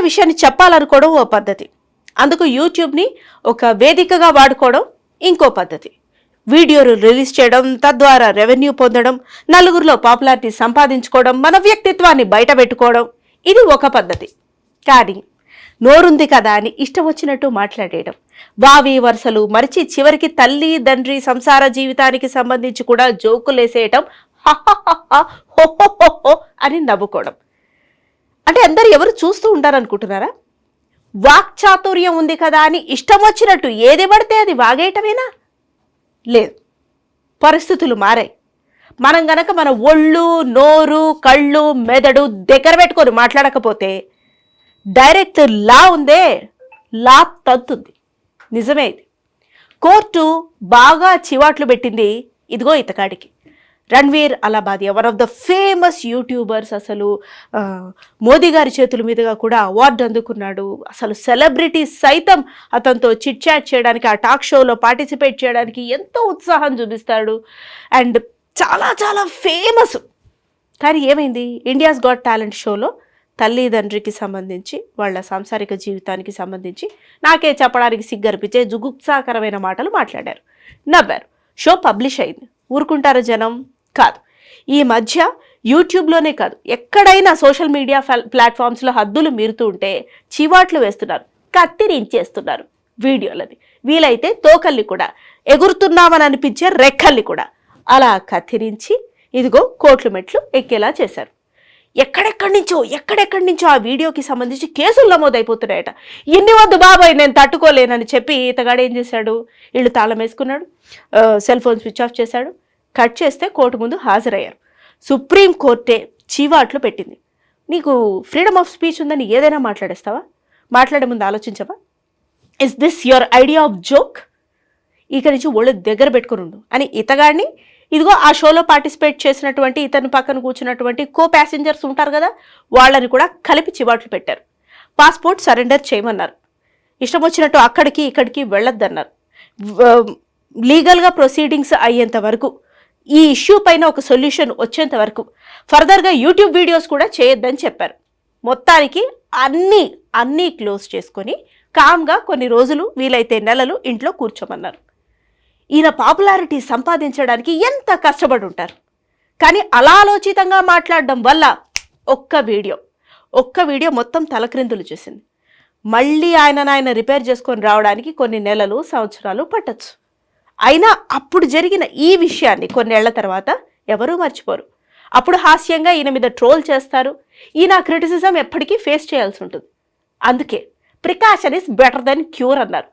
ఏదైనా విషయాన్ని చెప్పాలనుకోవడం ఓ పద్ధతి, అందుకు యూట్యూబ్ని ఒక వేదికగా వాడుకోవడం ఇంకో పద్ధతి. వీడియోలు రిలీజ్ చేయడం, తద్వారా రెవెన్యూ పొందడం, నలుగురిలో పాపులారిటీ సంపాదించుకోవడం, మన వ్యక్తిత్వాన్ని బయట పెట్టుకోవడం, ఇది ఒక పద్ధతి. కానీ నోరుంది కదా అని ఇష్టం వచ్చినట్టు మాట్లాడేయడం, వావి వరుసలు మరిచి చివరికి తల్లి తండ్రి సంసార జీవితానికి సంబంధించి కూడా జోకులేసేయటం, హో అని నవ్వుకోవడం. అంటే అందరు ఎవరు చూస్తూ ఉంటారనుకుంటున్నారా? వాక్చాతుర్యం ఉంది కదా అని ఇష్టం వచ్చినట్టు ఏది పడితే అది వాగేయటమేనా? లేదు, పరిస్థితులు మారాయి. మనం గనక మన ఒళ్ళు, నోరు, కళ్ళు, మెదడు దగ్గర పెట్టుకొని మాట్లాడకపోతే డైరెక్ట్ లా ఉందే, లా తంతుంది. నిజమే ఇది. కోర్టు బాగా చివాట్లు పెట్టింది ఇదిగో ఇతకాడికి. Ranveer Allahbadia, one of the famous YouTubers, అసలు మోదీ గారి చేతుల మీదుగా కూడా అవార్డు అందుకున్నాడు. అసలు సెలబ్రిటీ సైతం అతనితో చిట్ చాట్ చేయడానికి, ఆ టాక్ షోలో పార్టిసిపేట్ చేయడానికి ఎంతో ఉత్సాహం చూపిస్తాడు. అండ్ చాలా చాలా ఫేమస్. కానీ ఏమైంది, ఇండియాస్ గాట్ టాలెంట్ షోలో తల్లిదండ్రికి సంబంధించి, వాళ్ళ సాంసారిక జీవితానికి సంబంధించి నాకే చెప్పడానికి సిగ్గర్పించే జుగుప్సాకరమైన మాటలు మాట్లాడారు, నవ్వారు. షో పబ్లిష్ అయింది. ఊరుకుంటారు జనం? కాదు. ఈ మధ్య యూట్యూబ్లోనే కాదు, ఎక్కడైనా సోషల్ మీడియా ప్లాట్ఫామ్స్లో హద్దులు మీరుతూ ఉంటే చివాట్లు వేస్తున్నారు, కత్తిరించేస్తున్నారు వీడియోలని. వీలైతే తోకల్ని కూడా, ఎగురుతున్నామని అనిపించే రెక్కల్ని కూడా అలా కత్తిరించి ఇదిగో కోట్ల మెట్లు ఎక్కేలా చేశారు. ఎక్కడెక్కడి నుంచో ఆ వీడియోకి సంబంధించి కేసులు నమోదైపోతున్నాయట. ఇన్ని వద్దు బాబాయ్, నేను తట్టుకోలేనని చెప్పి ఇతగాడు ఏం చేశాడు, వీళ్ళు తాళం వేసుకున్నాడు, సెల్ ఫోన్ స్విచ్ ఆఫ్ చేశాడు. కట్ చేస్తే కోర్టు ముందు హాజరయ్యారు. సుప్రీం కోర్టే చీవాట్లు పెట్టింది. నీకు ఫ్రీడమ్ ఆఫ్ స్పీచ్ ఉందని ఏదైనా మాట్లాడేస్తావా? మాట్లాడే ముందు ఆలోచించవా? Is this your idea of joke? ఇక నుంచి ఒళ్ళు దగ్గర పెట్టుకుని ఉండు అని ఇతగాడిని, ఇదిగో ఆ షోలో పార్టిసిపేట్ చేసినటువంటి ఇతని పక్కన కూర్చున్నటువంటి కో ప్యాసింజర్స్ ఉంటారు కదా, వాళ్ళని కూడా కలిపి చివాట్లు పెట్టారు. పాస్పోర్ట్ సరెండర్ చేయమన్నారు. ఇష్టం వచ్చినట్టు అక్కడికి ఇక్కడికి వెళ్ళొద్దన్నారు. లీగల్గా ప్రొసీడింగ్స్ అయ్యేంత వరకు, ఈ ఇష్యూ పైన ఒక సొల్యూషన్ వచ్చేంత వరకు ఫర్దర్గా యూట్యూబ్ వీడియోస్ కూడా చేయొద్దని చెప్పారు. మొత్తానికి అన్నీ క్లోజ్ చేసుకొని కామ్గా కొన్ని రోజులు, వీలైతే నెలలు ఇంట్లో కూర్చోమన్నారు. ఈయన పాపులారిటీ సంపాదించడానికి ఎంత కష్టపడి ఉంటారు. కానీ అనాలోచితంగా మాట్లాడడం వల్ల ఒక్క వీడియో మొత్తం తలక్రిందులు చేసింది. మళ్ళీ ఆయన రిపేర్ చేసుకొని రావడానికి కొన్ని నెలలు, సంవత్సరాలు పట్టచ్చు. అయినా అప్పుడు జరిగిన ఈ విషయాన్ని కొన్నేళ్ల తర్వాత ఎవరూ మర్చిపోరు. అప్పుడు హాస్యంగా ఈయన మీద ట్రోల్ చేస్తారు. ఈయన క్రిటిసిజం ఎప్పటికీ ఫేస్ చేయాల్సి ఉంటుంది. అందుకే precaution is better than cure అన్నారు.